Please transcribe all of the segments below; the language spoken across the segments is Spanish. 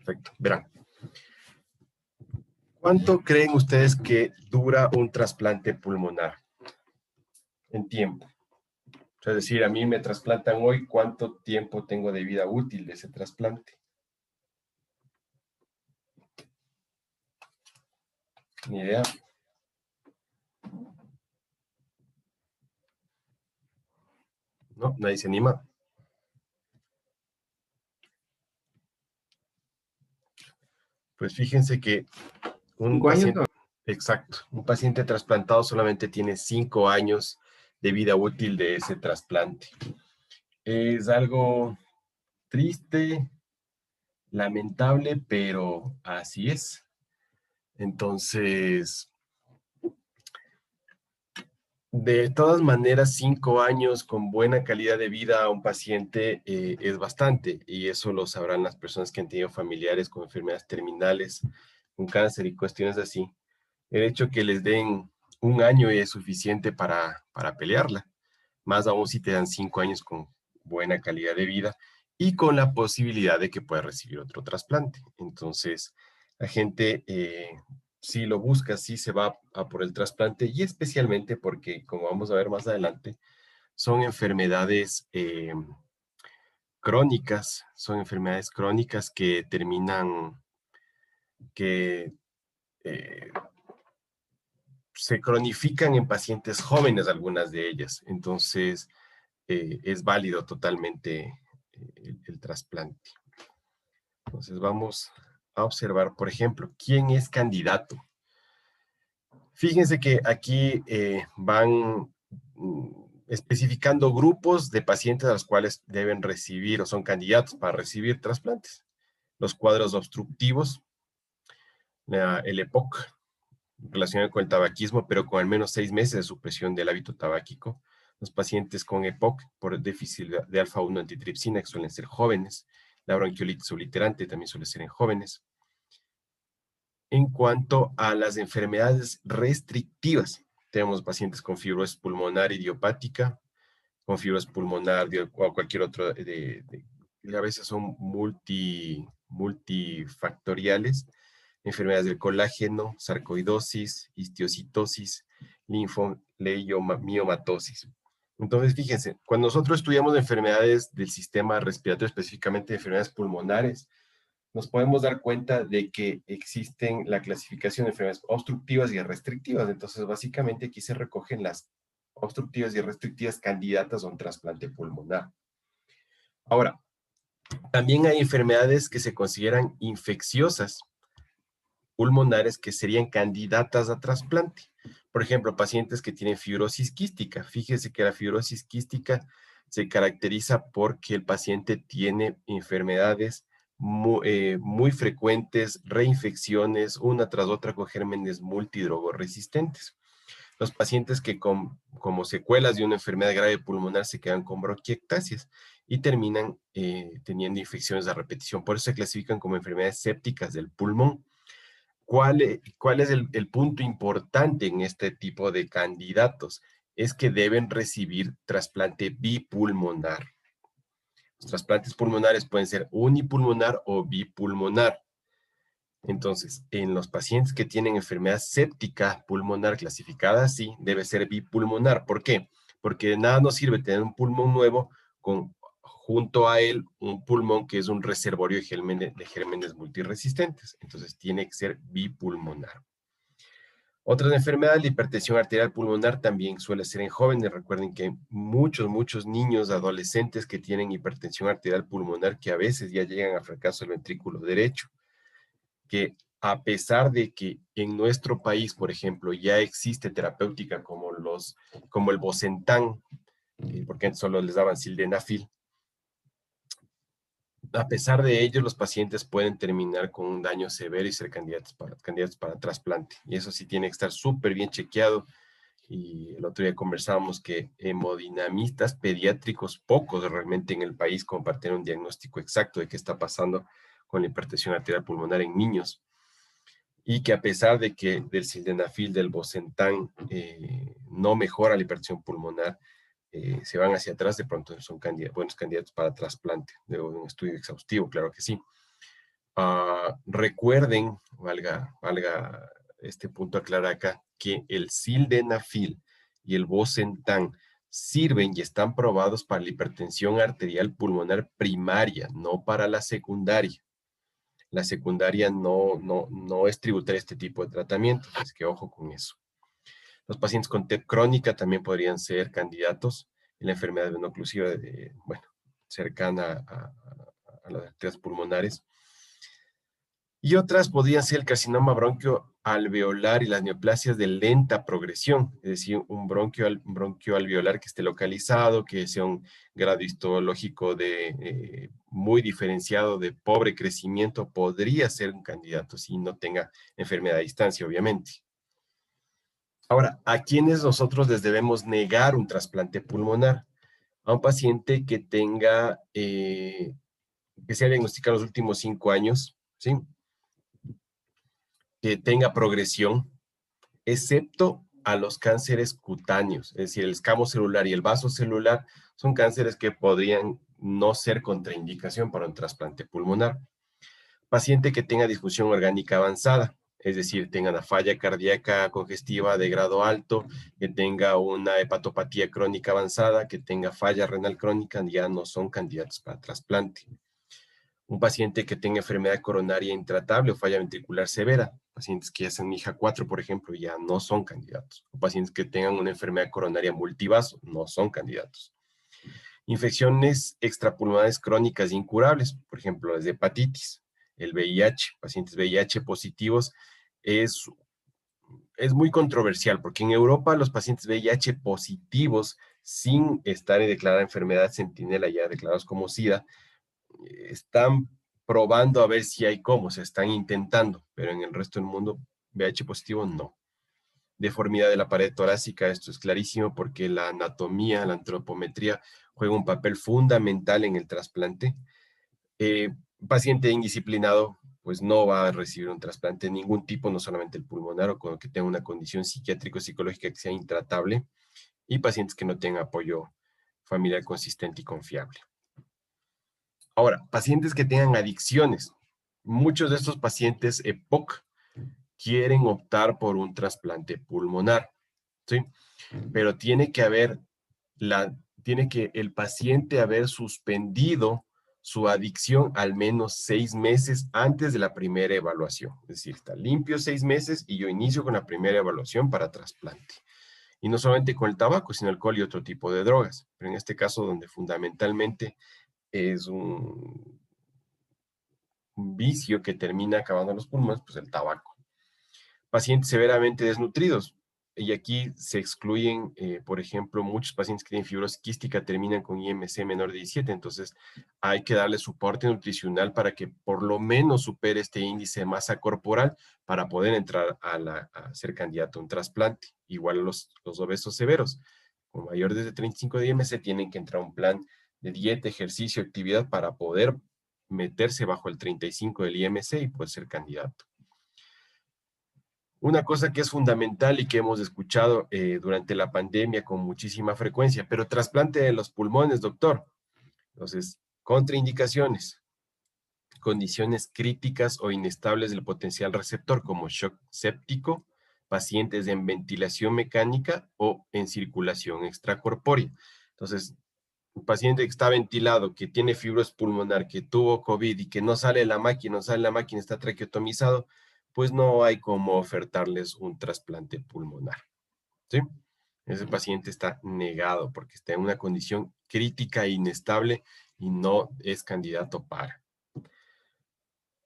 Perfecto. Verán. ¿Cuánto creen ustedes que dura un trasplante pulmonar en tiempo? O sea, es decir, a mí me trasplantan hoy, ¿cuánto tiempo tengo de vida útil de ese trasplante? Ni idea. No, nadie se anima. Pues fíjense que un 5 años, paciente, exacto, un paciente trasplantado solamente tiene 5 años de vida útil de ese trasplante. Es algo triste, lamentable, pero así es. Entonces, de todas maneras, 5 años con buena calidad de vida a un paciente es bastante, y eso lo sabrán las personas que han tenido familiares con enfermedades terminales, con cáncer y cuestiones así. El hecho que les den 1 año es suficiente para pelearla, más aún si te dan 5 años con buena calidad de vida y con la posibilidad de que puedas recibir otro trasplante. Entonces, la gente si lo busca, sí se va a por el trasplante, y especialmente porque, como vamos a ver más adelante, son enfermedades crónicas, que terminan, que eh, se cronifican en pacientes jóvenes, algunas de ellas. Entonces, es válido totalmente el trasplante. Entonces, vamos a observar, por ejemplo, quién es candidato. Fíjense que aquí van especificando grupos de pacientes a los cuales deben recibir o son candidatos para recibir trasplantes. Los cuadros obstructivos, el EPOC, relacionado con el tabaquismo, pero con al menos 6 meses de supresión del hábito tabáquico. Los pacientes con EPOC por déficit de alfa-1 antitripsina, que suelen ser jóvenes. La bronquiolitis obliterante también suele ser en jóvenes. En cuanto a las enfermedades restrictivas, tenemos pacientes con fibrosis pulmonar idiopática, con fibrosis pulmonar o cualquier otro, a veces son multifactoriales, enfermedades del colágeno, sarcoidosis, histiocitosis, linfoleiomyomatosis. Entonces, fíjense, cuando nosotros estudiamos enfermedades del sistema respiratorio, específicamente enfermedades pulmonares, nos podemos dar cuenta de que existen la clasificación de enfermedades obstructivas y restrictivas. Entonces, básicamente aquí se recogen las obstructivas y restrictivas candidatas a un trasplante pulmonar. Ahora, también hay enfermedades que se consideran infecciosas pulmonares que serían candidatas a trasplante. Por ejemplo, pacientes que tienen fibrosis quística. Fíjese que la fibrosis quística se caracteriza porque el paciente tiene enfermedades muy frecuentes, reinfecciones, una tras otra con gérmenes multidrogoresistentes. Los pacientes que como secuelas de una enfermedad grave pulmonar se quedan con bronquiectasias y terminan teniendo infecciones a repetición. Por eso se clasifican como enfermedades sépticas del pulmón. ¿Cuál es el punto importante en este tipo de candidatos? Es que deben recibir trasplante bipulmonar. Los trasplantes pulmonares pueden ser unipulmonar o bipulmonar. Entonces, en los pacientes que tienen enfermedad séptica pulmonar clasificada así, debe ser bipulmonar. ¿Por qué? Porque de nada nos sirve tener un pulmón nuevo con junto a él un pulmón que es un reservorio de gérmenes multiresistentes. Entonces, tiene que ser bipulmonar. Otras enfermedades, la hipertensión arterial pulmonar también suele ser en jóvenes. Recuerden que hay muchos niños, adolescentes que tienen hipertensión arterial pulmonar que a veces ya llegan a fracaso del ventrículo derecho, que a pesar de que en nuestro país, por ejemplo, ya existe terapéutica como el Bosentan, porque antes solo les daban sildenafil, a pesar de ello, los pacientes pueden terminar con un daño severo y ser candidatos para trasplante. Y eso sí tiene que estar súper bien chequeado. Y el otro día conversábamos que hemodinamistas pediátricos, pocos realmente en el país, como para tener un diagnóstico exacto de qué está pasando con la hipertensión arterial pulmonar en niños. Y que a pesar de que del sildenafil, del Bosentan, no mejora la hipertensión pulmonar, se van hacia atrás, de pronto son buenos candidatos para trasplante, de un estudio exhaustivo, claro que sí. Recuerden, valga este punto aclarar acá, que el sildenafil y el bosentan sirven y están probados para la hipertensión arterial pulmonar primaria, no para la secundaria. La secundaria no es tributaria a este tipo de tratamiento, así que ojo con eso. Los pacientes con TEP crónica también podrían ser candidatos en la enfermedad veno-oclusiva, bueno, cercana a las arterias pulmonares. Y otras podrían ser el carcinoma bronquioalveolar y las neoplasias de lenta progresión, es decir, un bronquioalveolar que esté localizado, que sea un grado histológico muy diferenciado de pobre crecimiento, podría ser un candidato si no tenga enfermedad a distancia, obviamente. Ahora, ¿a quiénes nosotros les debemos negar un trasplante pulmonar? A un paciente que tenga, que se haya diagnosticado en los últimos 5 años, ¿sí? Que tenga progresión, excepto a los cánceres cutáneos, es decir, el escamo celular y el vaso celular son cánceres que podrían no ser contraindicación para un trasplante pulmonar. Paciente que tenga disfunción orgánica avanzada, es decir, tenga una falla cardíaca congestiva de grado alto, que tenga una hepatopatía crónica avanzada, que tenga falla renal crónica, ya no son candidatos para trasplante. Un paciente que tenga enfermedad coronaria intratable o falla ventricular severa, pacientes que ya sean hija 4, por ejemplo, ya no son candidatos. O pacientes que tengan una enfermedad coronaria multivaso, no son candidatos. Infecciones extrapulmonares crónicas incurables, por ejemplo, las de hepatitis, el VIH, pacientes VIH positivos, es, es muy controversial porque en Europa los pacientes VIH positivos, sin estar en declarada enfermedad centinela ya declarados como SIDA, están probando a ver si hay cómo, se están intentando, pero en el resto del mundo, VIH positivo no. Deformidad de la pared torácica, esto es clarísimo porque la anatomía, la antropometría juega un papel fundamental en el trasplante. Paciente indisciplinado, pues no va a recibir un trasplante de ningún tipo, no solamente el pulmonar o con que tenga una condición psiquiátrico-psicológica que sea intratable, y pacientes que no tengan apoyo familiar consistente y confiable. Ahora, pacientes que tengan adicciones. Muchos de estos pacientes EPOC quieren optar por un trasplante pulmonar, ¿sí? Pero tiene que el paciente haber suspendido su adicción al menos 6 meses antes de la primera evaluación. Es decir, está limpio 6 meses y yo inicio con la primera evaluación para trasplante. Y no solamente con el tabaco, sino alcohol y otro tipo de drogas. Pero en este caso, donde fundamentalmente es un vicio que termina acabando los pulmones, pues el tabaco. Pacientes severamente desnutridos. Y aquí se excluyen, por ejemplo, muchos pacientes que tienen fibrosis quística terminan con IMC menor de 17, entonces hay que darle soporte nutricional para que por lo menos supere este índice de masa corporal para poder entrar a ser candidato a un trasplante. Igual los obesos severos, con mayores de 35 de IMC, tienen que entrar a un plan de dieta, ejercicio, actividad para poder meterse bajo el 35 del IMC y poder ser candidato. Una cosa que es fundamental y que hemos escuchado durante la pandemia con muchísima frecuencia, pero trasplante de los pulmones, doctor. Entonces, contraindicaciones, condiciones críticas o inestables del potencial receptor como shock séptico, pacientes en ventilación mecánica o en circulación extracorpórea. Entonces, un paciente que está ventilado, que tiene fibrosis pulmonar, que tuvo COVID y que no sale la máquina, está traqueotomizado, pues no hay cómo ofertarles un trasplante pulmonar, ¿sí? Ese paciente está negado porque está en una condición crítica e inestable y no es candidato para.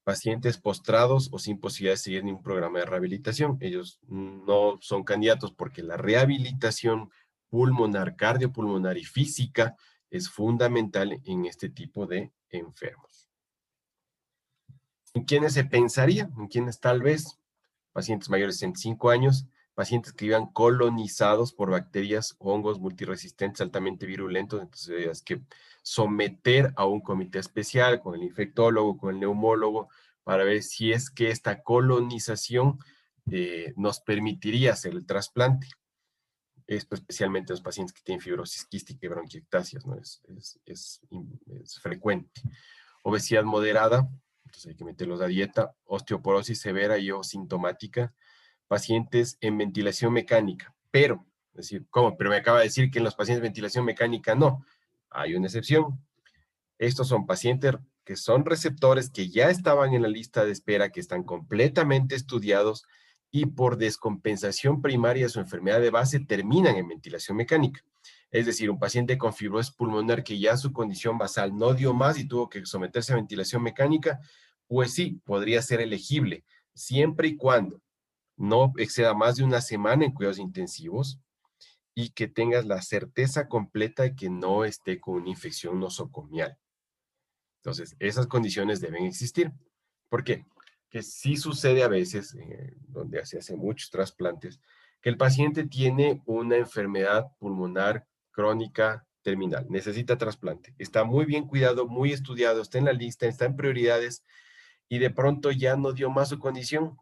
Pacientes postrados o sin posibilidad de seguir ningún programa de rehabilitación. Ellos no son candidatos porque la rehabilitación pulmonar, cardiopulmonar y física es fundamental en este tipo de enfermos. ¿En quiénes se pensaría? ¿En quiénes tal vez? Pacientes mayores de 65 años, pacientes que vivan colonizados por bacterias o hongos multiresistentes altamente virulentos, entonces hay que someter a un comité especial con el infectólogo, con el neumólogo, para ver si es que esta colonización nos permitiría hacer el trasplante. Esto especialmente los pacientes que tienen fibrosis quística y bronquiectasias, ¿no? Es frecuente. Obesidad moderada, entonces hay que meterlos a dieta, osteoporosis severa y o sintomática, pacientes en ventilación mecánica, pero, es decir, ¿cómo? Pero me acaba de decir que en los pacientes de ventilación mecánica no, hay una excepción. Estos son pacientes que son receptores que ya estaban en la lista de espera, que están completamente estudiados y por descompensación primaria de su enfermedad de base terminan en ventilación mecánica. Es decir, un paciente con fibrosis pulmonar que ya su condición basal no dio más y tuvo que someterse a ventilación mecánica, pues sí, podría ser elegible, siempre y cuando no exceda más de una semana en cuidados intensivos y que tengas la certeza completa de que no esté con una infección nosocomial. Entonces, esas condiciones deben existir. ¿Por qué? Que sí sucede a veces, donde se hacen muchos trasplantes, que el paciente tiene una enfermedad pulmonar crónica terminal, necesita trasplante, está muy bien cuidado, muy estudiado, está en la lista, está en prioridades y de pronto ya no dio más su condición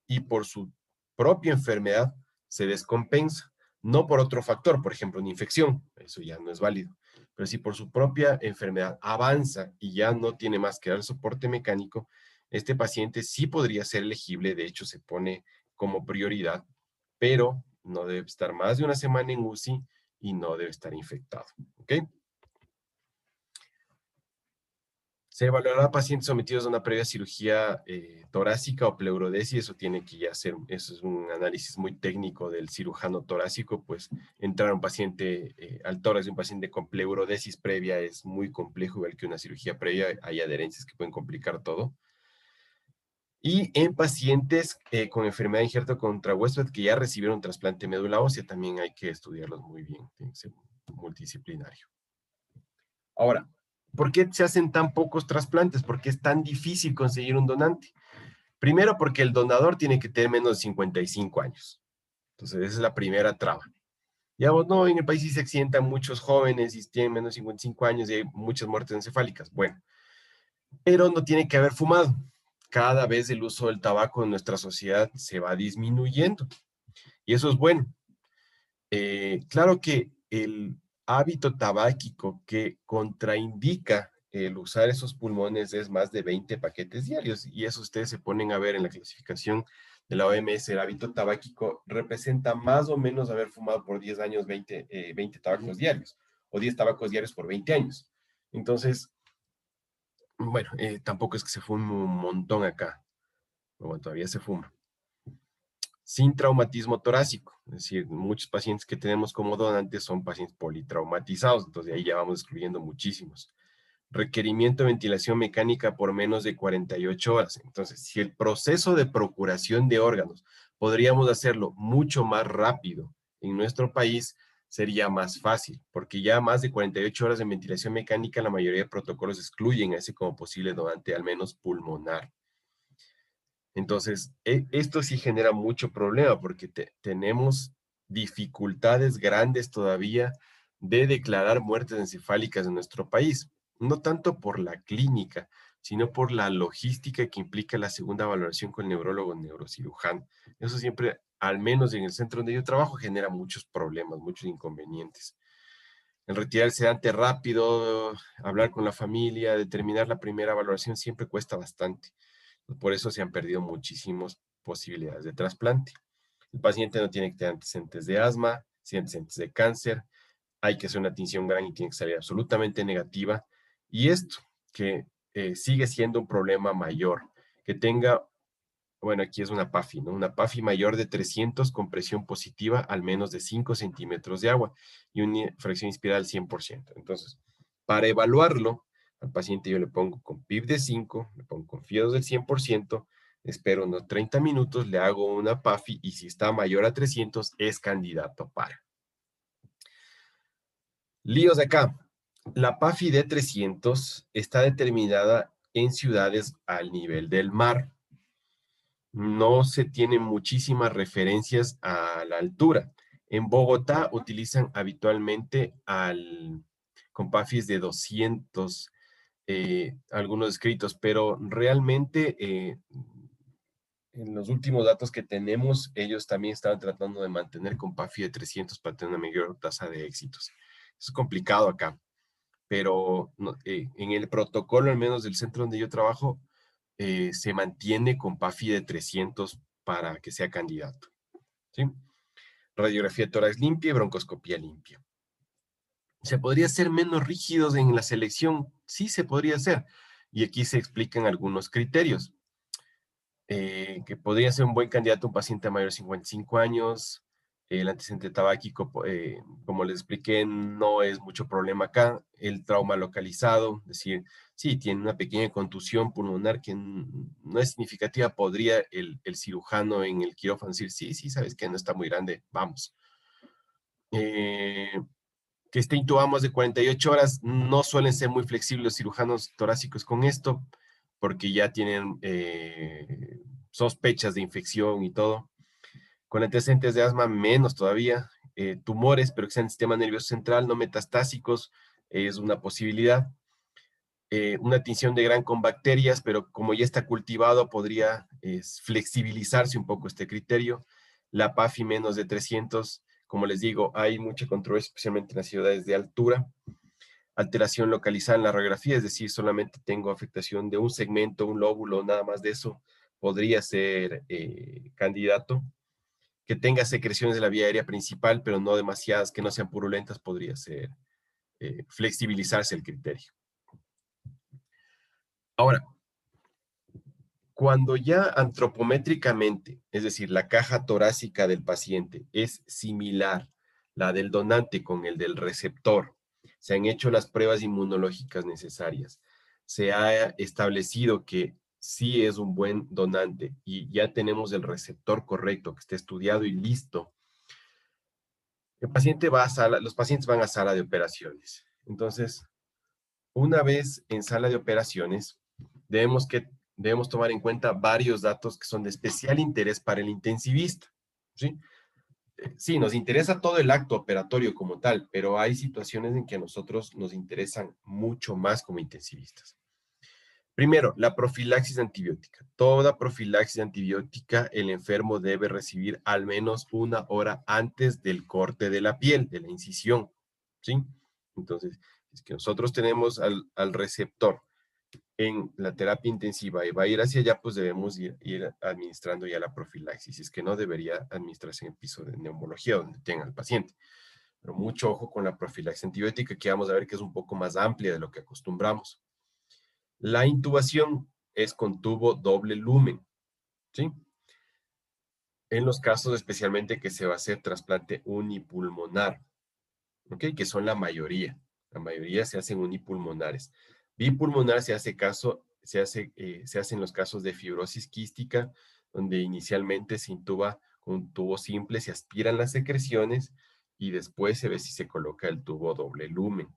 y por su propia enfermedad se descompensa, no por otro factor, por ejemplo, una infección, eso ya no es válido, pero si por su propia enfermedad avanza y ya no tiene más que dar soporte mecánico, este paciente sí podría ser elegible, de hecho se pone como prioridad, pero no debe estar más de una semana en UCI y no debe estar infectado, ¿ok? Se evaluará a pacientes sometidos a una previa cirugía torácica o pleurodesis, eso tiene que ya ser, eso es un análisis muy técnico del cirujano torácico, pues entrar a un paciente al tórax de un paciente con pleurodesis previa es muy complejo, igual que una cirugía previa, hay adherencias que pueden complicar todo. Y en pacientes con enfermedad de injerto contra huésped que ya recibieron trasplante de médula ósea, también hay que estudiarlos muy bien, tiene que ser multidisciplinario. Ahora, ¿por qué se hacen tan pocos trasplantes? ¿Por qué es tan difícil conseguir un donante? Primero, porque el donador tiene que tener menos de 55 años. Entonces, esa es la primera traba. Digamos, no, en el país sí se accidentan muchos jóvenes y tienen menos de 55 años y hay muchas muertes encefálicas. Bueno, pero no tiene que haber fumado. Cada vez el uso del tabaco en nuestra sociedad se va disminuyendo y eso es bueno. Claro que el hábito tabáquico que contraindica el usar esos pulmones es más de 20 paquetes diarios y eso ustedes se ponen a ver en la clasificación de la OMS. El hábito tabáquico representa más o menos haber fumado por 10 años 20 tabacos diarios o 10 tabacos diarios por 20 años. Entonces, bueno, tampoco es que se fume un montón acá, pero bueno, todavía se fuma sin traumatismo torácico. Es decir, muchos pacientes que tenemos como donantes son pacientes politraumatizados, entonces ahí ya vamos excluyendo muchísimos. Requerimiento de ventilación mecánica por menos de 48 horas. Entonces, si el proceso de procuración de órganos podríamos hacerlo mucho más rápido en nuestro país, sería más fácil, porque ya más de 48 horas de ventilación mecánica, la mayoría de protocolos excluyen a ese como posible donante, al menos pulmonar. Entonces, esto sí genera mucho problema porque tenemos dificultades grandes todavía de declarar muertes encefálicas en nuestro país, no tanto por la clínica, sino por la logística que implica la segunda valoración con el neurólogo o neurocirujano. Eso siempre, al menos en el centro donde yo trabajo, genera muchos problemas, muchos inconvenientes. El retirar el sedante rápido, hablar con la familia, determinar la primera valoración siempre cuesta bastante. Por eso se han perdido muchísimas posibilidades de trasplante. El paciente no tiene que tener antecedentes de asma, antecedentes de cáncer, hay que hacer una tinción gran y tiene que salir absolutamente negativa. Y esto, que sigue siendo un problema mayor, que tenga, bueno, aquí es una PAFI, ¿no? Una PAFI mayor de 300 con presión positiva al menos de 5 centímetros de agua y una fracción inspirada al 100%. Entonces, para evaluarlo, al paciente yo le pongo con PIB de 5, le pongo con fiedos del 100%, espero unos 30 minutos, le hago una PAFI y si está mayor a 300 es candidato para. Líos de acá. La PAFI de 300 está determinada en ciudades al nivel del mar. No se tienen muchísimas referencias a la altura. En Bogotá utilizan habitualmente con PAFIs de 200, algunos escritos, pero realmente en los últimos datos que tenemos, ellos también estaban tratando de mantener con PAFI de 300 para tener una mayor tasa de éxitos. Es complicado acá, pero en el protocolo, al menos del centro donde yo trabajo, se mantiene con PAFI de 300 para que sea candidato, ¿sí? Radiografía de tórax limpia y broncoscopía limpia. ¿Se podría ser menos rígidos en la selección? Sí, se podría hacer. Y aquí se explican algunos criterios. Que podría ser un buen candidato un paciente mayor de 55 años. El antecedente tabáquico, como les expliqué, no es mucho problema acá. El trauma localizado, es decir, sí, tiene una pequeña contusión pulmonar que no es significativa, podría el cirujano en el quirófano decir, sí, sí, sabes que no está muy grande, vamos. Que esté intubado más de 48 horas, no suelen ser muy flexibles los cirujanos torácicos con esto, porque ya tienen sospechas de infección y todo. Con antecedentes de asma, menos todavía. Tumores, pero que sean en el sistema nervioso central, no metastásicos, es una posibilidad. Una tinción de gran con bacterias, pero como ya está cultivado, podría flexibilizarse un poco este criterio. La PAFI menos de 300, como les digo, hay mucha controversia, especialmente en las ciudades de altura. Alteración localizada en la radiografía, es decir, solamente tengo afectación de un segmento, un lóbulo, nada más de eso, podría ser candidato. Que tenga secreciones de la vía aérea principal, pero no demasiadas, que no sean purulentas, podría ser flexibilizarse el criterio. Ahora, cuando ya antropométricamente, es decir, la caja torácica del paciente es similar, la del donante con el del receptor, se han hecho las pruebas inmunológicas necesarias, se ha establecido que sí es un buen donante y ya tenemos el receptor correcto, que esté estudiado y listo. El paciente va a sala, los pacientes van a sala de operaciones. Entonces, una vez en sala de operaciones, debemos tomar en cuenta varios datos que son de especial interés para el intensivista, ¿sí? Sí, nos interesa todo el acto operatorio como tal, pero hay situaciones en que a nosotros nos interesan mucho más como intensivistas. Primero, la profilaxis antibiótica. Toda profilaxis antibiótica, el enfermo debe recibir al menos 1 hora antes del corte de la piel, de la incisión, ¿sí? Entonces, es que nosotros tenemos al receptor en la terapia intensiva y va a ir hacia allá, pues debemos ir administrando ya la profilaxis. Es que no debería administrarse en el piso de neumología donde tenga el paciente. Pero mucho ojo con la profilaxis antibiótica, que vamos a ver que es un poco más amplia de lo que acostumbramos. La intubación es con tubo doble lumen, ¿sí? En los casos especialmente que se va a hacer trasplante unipulmonar, ¿ok? Que son la mayoría. La mayoría se hacen unipulmonares. Bipulmonar se hace en los casos de fibrosis quística, donde inicialmente se intuba con un tubo simple, se aspiran las secreciones y después se ve si se coloca el tubo doble lumen,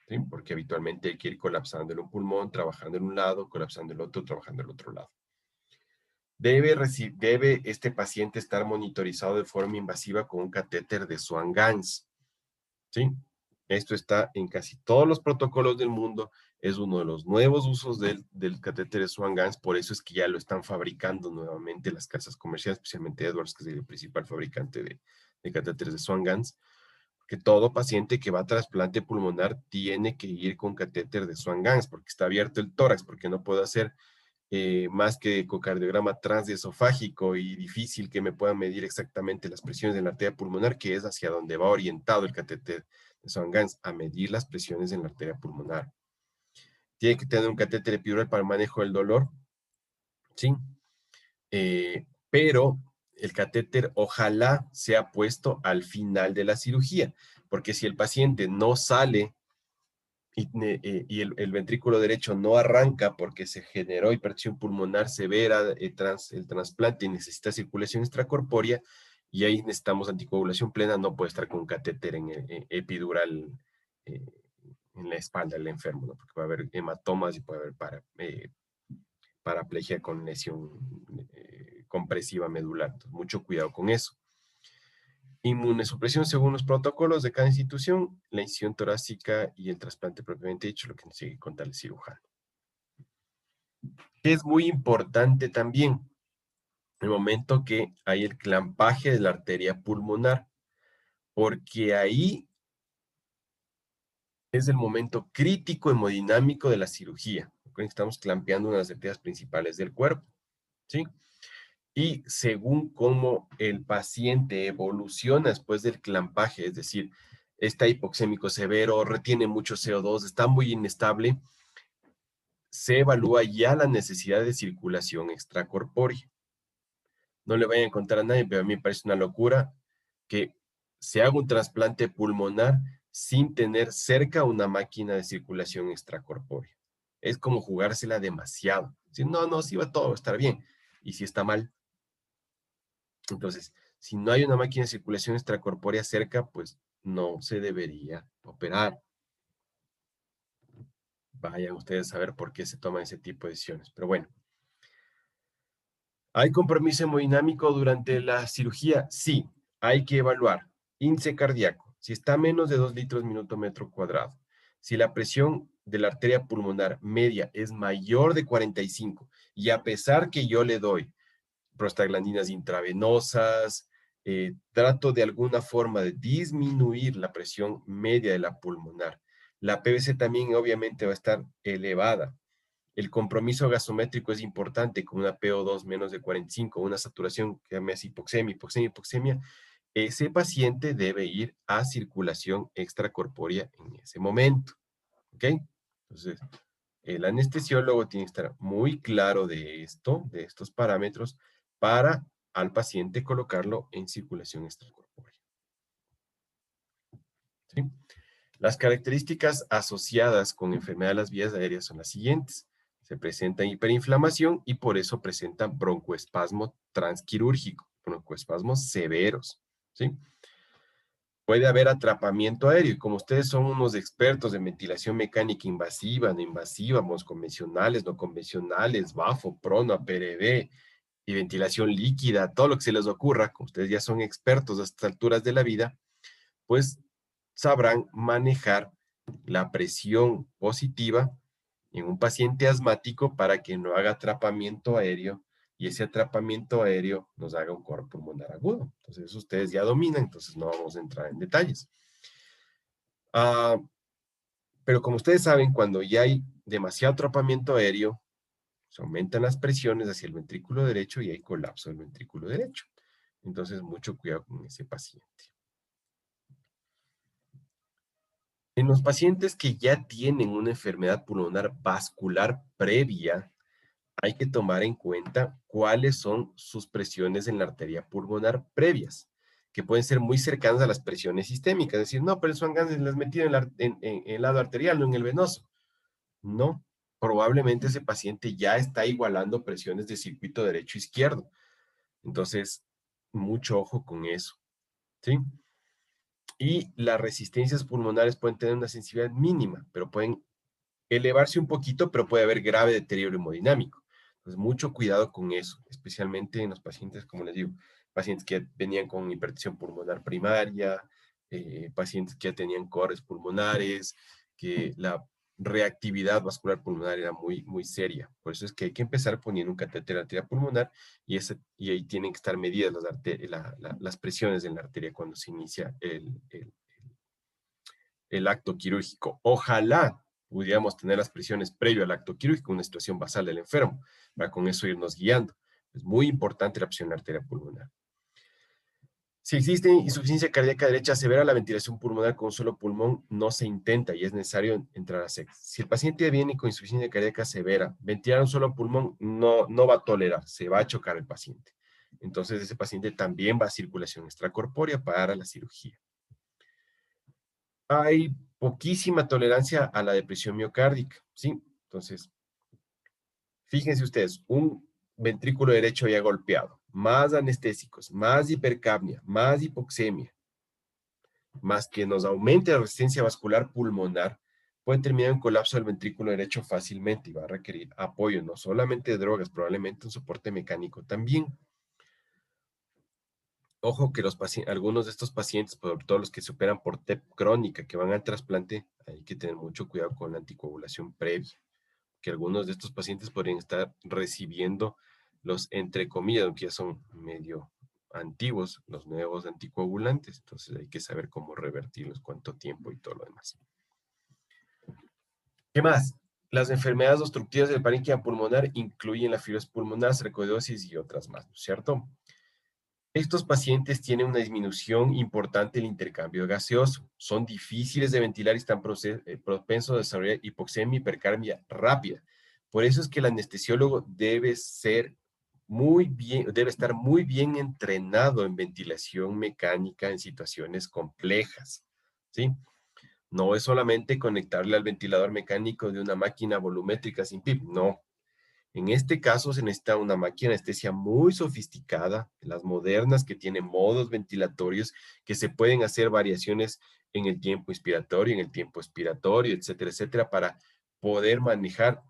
¿sí? Porque habitualmente hay que ir colapsando en un pulmón, trabajando en un lado, colapsando el otro, trabajando en el otro lado. Debe este paciente estar monitorizado de forma invasiva con un catéter de Swan-Ganz, ¿sí? Esto está en casi todos los protocolos del mundo, es uno de los nuevos usos del catéter de Swan-Ganz, por eso es que ya lo están fabricando nuevamente las casas comerciales, especialmente Edwards, que es el principal fabricante de catéteres de Swan-Ganz, que todo paciente que va a trasplante pulmonar tiene que ir con catéter de Swan-Ganz, porque está abierto el tórax, porque no puedo hacer más que ecocardiograma transesofágico y difícil que me puedan medir exactamente las presiones de la arteria pulmonar, que es hacia donde va orientado el catéter de Swan-Ganz, a medir las presiones en la arteria pulmonar. Tiene que tener un catéter epidural para el manejo del dolor, ¿sí? Pero el catéter ojalá sea puesto al final de la cirugía, porque si el paciente no sale y el ventrículo derecho no arranca porque se generó hipertensión pulmonar severa tras el trasplante y necesita circulación extracorpórea, y ahí necesitamos anticoagulación plena, no puede estar con un catéter epidural eh, en la espalda del enfermo, ¿no? Porque va a haber hematomas y puede haber paraplegia con lesión compresiva medular. Entonces, mucho cuidado con eso. Inmunosupresión según los protocolos de cada institución, la incisión torácica y el trasplante propiamente dicho, lo que nos sigue contar el cirujano. Es muy importante también el momento que hay el clampaje de la arteria pulmonar, porque ahí es el momento crítico hemodinámico de la cirugía, Recuerden que estamos clampeando una de las arterias principales del cuerpo, ¿sí? Y según cómo el paciente evoluciona después del clampaje, es decir, está hipoxémico severo, retiene mucho CO2, está muy inestable, se evalúa ya la necesidad de circulación extracorpórea. No le vayan a contar a nadie, pero a mí me parece una locura que se haga un trasplante pulmonar sin tener cerca una máquina de circulación extracorpórea. Es como jugársela demasiado. Si no, no, si va todo a estar bien. Y si está mal. Entonces, si no hay una máquina de circulación extracorpórea cerca, pues no se debería operar. Vayan ustedes a ver por qué se toman ese tipo de decisiones. Pero bueno, ¿hay compromiso hemodinámico durante la cirugía? Sí, hay que evaluar. Índice cardíaco, si está a menos de 2 litros minuto metro cuadrado. Si la presión de la arteria pulmonar media es mayor de 45 y a pesar que yo le doy prostaglandinas intravenosas, trato de alguna forma de disminuir la presión media de la pulmonar. La PVC también obviamente va a estar elevada. El compromiso gasométrico es importante, con una PO2 menos de 45, una saturación que me hace hipoxemia. Ese paciente debe ir a circulación extracorpórea en ese momento. ¿Ok? Entonces, el anestesiólogo tiene que estar muy claro de esto, de estos parámetros, para al paciente colocarlo en circulación extracorpórea. ¿Sí? Las características asociadas con enfermedad de las vías aéreas son las siguientes. Se presenta hiperinflamación y por eso presentan broncoespasmo transquirúrgico, broncoespasmos severos. ¿Sí? Puede haber atrapamiento aéreo y como ustedes son unos expertos en ventilación mecánica invasiva, no invasiva, convencionales, no convencionales, BAFO, PRONA, PRV y ventilación líquida, todo lo que se les ocurra, como ustedes ya son expertos a estas alturas de la vida, pues sabrán manejar la presión positiva en un paciente asmático para que no haga atrapamiento aéreo y ese atrapamiento aéreo nos haga un coro pulmonar agudo. Entonces, ustedes ya dominan, entonces no vamos a entrar en detalles. Ah, pero como ustedes saben, cuando ya hay demasiado atrapamiento aéreo, se aumentan las presiones hacia el ventrículo derecho y hay colapso del ventrículo derecho. Entonces, mucho cuidado con ese paciente. En los pacientes que ya tienen una enfermedad pulmonar vascular previa, hay que tomar en cuenta cuáles son sus presiones en la arteria pulmonar previas, que pueden ser muy cercanas a las presiones sistémicas. Es decir, no, pero el Swan-Ganz las metido en el lado arterial, no en el venoso. No, probablemente ese paciente ya está igualando presiones de circuito derecho-izquierdo. Entonces, mucho ojo con eso, ¿sí? Y las resistencias pulmonares pueden tener una sensibilidad mínima, pero pueden elevarse un poquito, pero puede haber grave deterioro hemodinámico. Entonces, mucho cuidado con eso, especialmente en los pacientes, como les digo, pacientes que venían con hipertensión pulmonar primaria, pacientes que ya tenían cores pulmonares, que la reactividad vascular pulmonar era muy, muy seria. Por eso es que hay que empezar poniendo un catéter arterial pulmonar y ahí tienen que estar medidas las presiones en la arteria cuando se inicia el acto quirúrgico. Ojalá pudiéramos tener las presiones previo al acto quirúrgico, una situación basal del enfermo, para con eso irnos guiando. Es muy importante la presión arterial pulmonar. Si existe insuficiencia cardíaca derecha severa, la ventilación pulmonar con un solo pulmón no se intenta y es necesario entrar a SEC. Si el paciente viene con insuficiencia cardíaca severa, ventilar un solo pulmón no va a tolerar, se va a chocar el paciente. Entonces ese paciente también va a circulación extracorpórea para la cirugía. Hay poquísima tolerancia a la depresión miocárdica, ¿sí? Entonces, fíjense ustedes, un ventrículo derecho ya golpeado, más anestésicos, más hipercapnia, más hipoxemia, más que nos aumente la resistencia vascular pulmonar, puede terminar en colapso del ventrículo derecho fácilmente y va a requerir apoyo, no solamente de drogas, probablemente un soporte mecánico también. Ojo que algunos de estos pacientes, sobre todo los que se operan por TEP crónica, que van al trasplante, hay que tener mucho cuidado con la anticoagulación previa, que algunos de estos pacientes podrían estar recibiendo los, entre comillas, que ya son medio antiguos, los nuevos anticoagulantes. Entonces hay que saber cómo revertirlos, cuánto tiempo y todo lo demás. ¿Qué más? Las enfermedades obstructivas del parénquima pulmonar incluyen la fibrosis pulmonar, sarcoidosis y otras más, ¿no es cierto? Estos pacientes tienen una disminución importante del intercambio gaseoso. Son difíciles de ventilar y están propensos a desarrollar hipoxemia y hipercarbia rápida. Por eso es que el anestesiólogo debe estar muy bien entrenado en ventilación mecánica en situaciones complejas, ¿sí? No es solamente conectarle al ventilador mecánico de una máquina volumétrica sin PIP, no. En este caso se necesita una máquina de anestesia muy sofisticada, las modernas que tienen modos ventilatorios, que se pueden hacer variaciones en el tiempo inspiratorio, en el tiempo expiratorio, etcétera, etcétera, para poder manejar.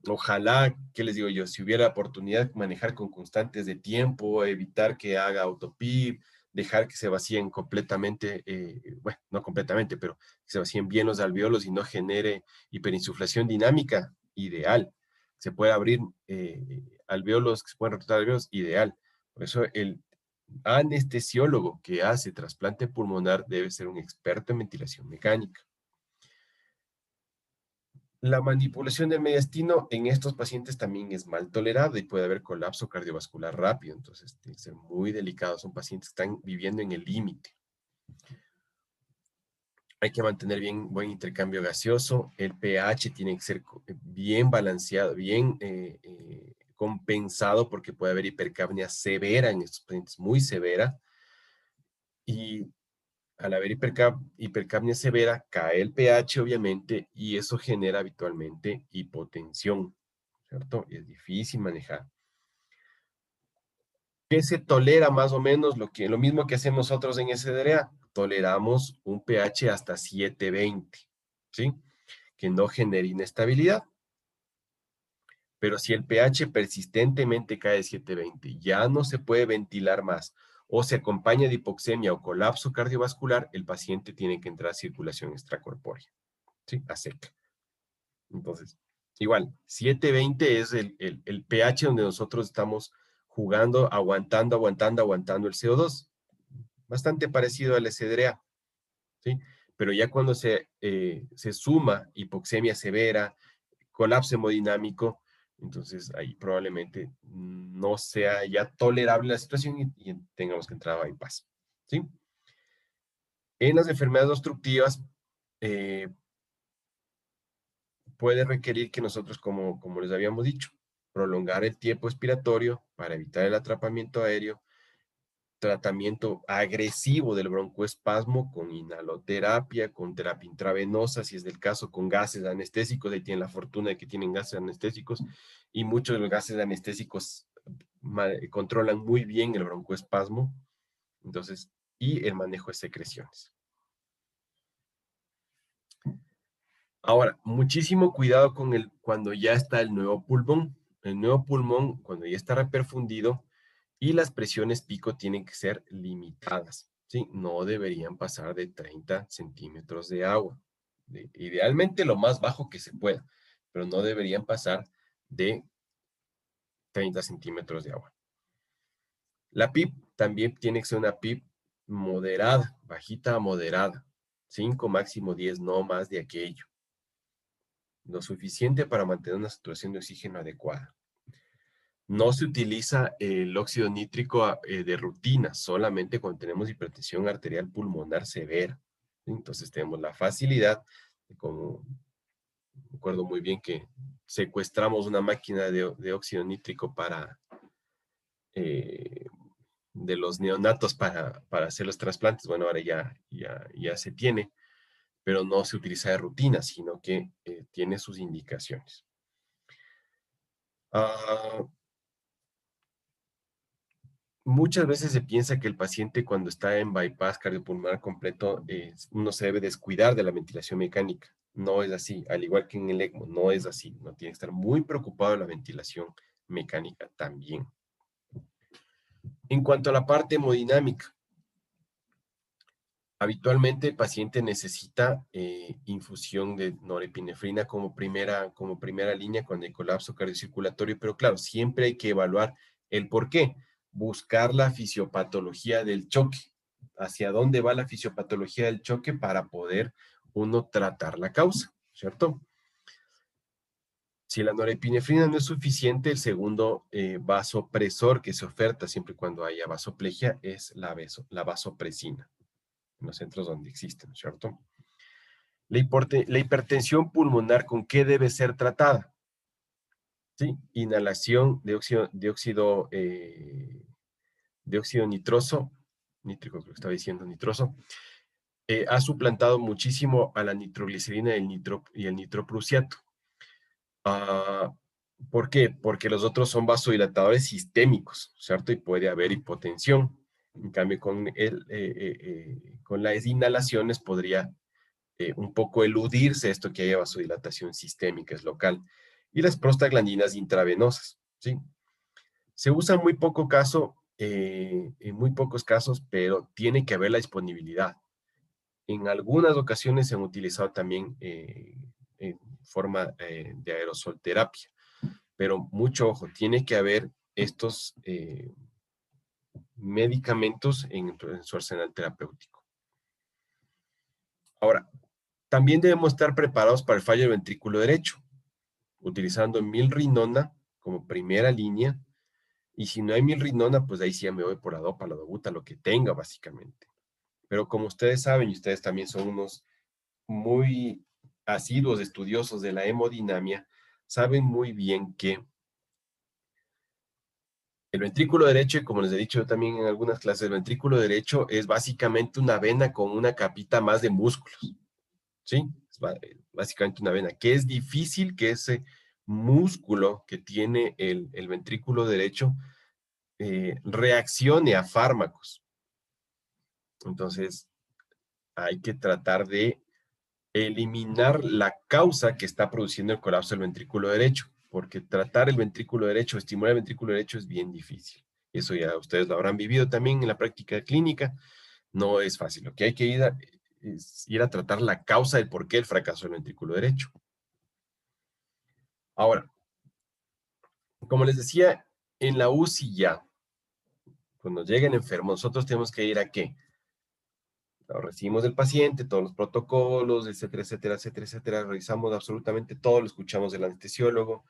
Ojalá, ¿qué les digo yo? Si hubiera oportunidad de manejar con constantes de tiempo, evitar que haga autopip, dejar que se vacíen completamente, bueno, no completamente, pero que se vacíen bien los alveolos y no genere hiperinsuflación dinámica, ideal. Se puede abrir alveolos, que se pueden rotar alveolos, ideal. Por eso el anestesiólogo que hace trasplante pulmonar debe ser un experto en ventilación mecánica. La manipulación del mediastino en estos pacientes también es mal tolerada y puede haber colapso cardiovascular rápido, entonces tiene que ser muy delicado. Son pacientes que están viviendo en el límite. Hay que mantener bien buen intercambio gaseoso. El pH tiene que ser bien balanceado, bien compensado porque puede haber hipercapnia severa en estos pacientes, muy severa. Y al haber hipercapnia severa, cae el pH obviamente y eso genera habitualmente hipotensión, ¿cierto? Y es difícil manejar. ¿Qué se tolera más o menos? Lo mismo que hacemos nosotros en SDRA. Toleramos un pH hasta 720, ¿sí? Que no genere inestabilidad. Pero si el pH persistentemente cae de 720, ya no se puede ventilar más, o se acompaña de hipoxemia o colapso cardiovascular, el paciente tiene que entrar a circulación extracorpórea, ¿sí? A seca. Entonces, igual, 720 es el pH donde nosotros estamos jugando, aguantando el CO2. Bastante parecido al SDRA, ¿sí? Pero ya cuando se suma hipoxemia severa, colapso hemodinámico, entonces ahí probablemente no sea ya tolerable la situación y tengamos que entrar a bypass, ¿sí? En las enfermedades obstructivas, eh, puede requerir que nosotros, como les habíamos dicho, prolongar el tiempo expiratorio para evitar el atrapamiento aéreo, tratamiento agresivo del broncoespasmo con inhaloterapia, con terapia intravenosa, si es del caso, con gases anestésicos, ahí tienen la fortuna de que tienen gases anestésicos, y muchos de los gases anestésicos controlan muy bien el broncoespasmo, entonces, y el manejo de secreciones. Ahora, muchísimo cuidado con cuando ya está el nuevo pulmón. El nuevo pulmón, cuando ya está reperfundido, y las presiones pico tienen que ser limitadas, ¿sí? No deberían pasar de 30 centímetros de agua. Idealmente lo más bajo que se pueda, pero no deberían pasar de 30 centímetros de agua. La PIP también tiene que ser una PIP moderada, bajita a moderada. 5, máximo 10, no más de aquello. Lo suficiente para mantener una saturación de oxígeno adecuada. No se utiliza el óxido nítrico de rutina, solamente cuando tenemos hipertensión arterial pulmonar severa. Entonces tenemos la facilidad, como recuerdo muy bien que secuestramos una máquina de óxido nítrico eh, de los neonatos para hacer los trasplantes. Bueno, ahora ya se tiene, pero no se utiliza de rutina, sino que tiene sus indicaciones. Muchas veces se piensa que el paciente cuando está en bypass cardiopulmonar completo, uno se debe descuidar de la ventilación mecánica. No es así, al igual que en el ECMO, no es así. Uno tiene que estar muy preocupado de la ventilación mecánica también. En cuanto a la parte hemodinámica, habitualmente el paciente necesita infusión de norepinefrina como primera línea cuando hay colapso cardiocirculatorio, pero claro, siempre hay que evaluar el por qué, buscar la fisiopatología del choque, hacia dónde va la fisiopatología del choque para poder uno tratar la causa, ¿cierto? Si la norepinefrina no es suficiente, el segundo vasopresor que se oferta siempre y cuando haya vasoplegia es la vasopresina, en los centros donde existen, ¿no es cierto? La hipertensión pulmonar, ¿con qué debe ser tratada? ¿Sí? Inhalación de óxido nitroso, nítrico, creo que estaba diciendo nitroso, ha suplantado muchísimo a la nitroglicerina y el nitroprusiato. ¿Por qué? Porque los otros son vasodilatadores sistémicos, ¿cierto? Y puede haber hipotensión. En cambio, con las inhalaciones podría un poco eludirse esto que haya vasodilatación sistémica, es local. Y las prostaglandinas intravenosas, ¿sí? Se usa en muy pocos casos, pero tiene que haber la disponibilidad. En algunas ocasiones se han utilizado también en forma de aerosol terapia, pero mucho ojo, tiene que haber estos medicamentos en su arsenal terapéutico. Ahora, también debemos estar preparados para el fallo del ventrículo derecho, utilizando milrinona como primera línea, y si no hay milrinona, pues ahí sí ya me voy por la dopa, la dobuta, lo que tenga básicamente. Pero como ustedes saben, y ustedes también son unos muy asiduos estudiosos de la hemodinamia, saben muy bien que el ventrículo derecho, y como les he dicho yo también en algunas clases, el ventrículo derecho es básicamente una vena con una capita más de músculos, ¿sí? Es básicamente una vena, que es difícil que ese músculo que tiene el ventrículo derecho reaccione a fármacos. Entonces, hay que tratar de eliminar la causa que está produciendo el colapso del ventrículo derecho, porque tratar el ventrículo derecho, estimular el ventrículo derecho es bien difícil. Eso ya ustedes lo habrán vivido también en la práctica clínica, no es fácil. Lo que hay que es ir a tratar la causa del por qué el fracaso del ventrículo derecho. Ahora, como les decía, en la UCI ya, cuando lleguen enfermos, nosotros tenemos que ir a ¿qué? Lo recibimos del paciente, todos los protocolos, etcétera, etcétera, etcétera, etcétera. Revisamos absolutamente todo, lo escuchamos del anestesiólogo.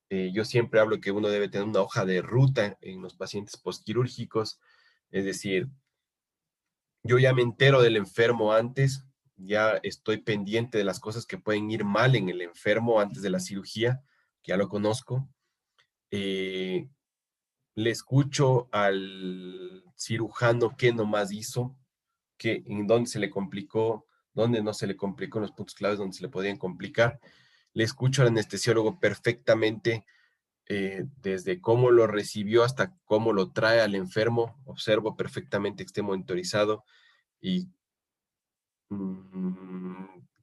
Yo siempre hablo que uno debe tener una hoja de ruta en los pacientes postquirúrgicos. Es decir, yo ya me entero del enfermo antes, ya estoy pendiente de las cosas que pueden ir mal en el enfermo antes de la cirugía, que ya lo conozco. Le escucho al cirujano qué nomás hizo, en dónde se le complicó, dónde no se le complicó, en los puntos claves donde se le podían complicar. Le escucho al anestesiólogo perfectamente, desde cómo lo recibió hasta cómo lo trae al enfermo. Observo perfectamente que esté monitorizado y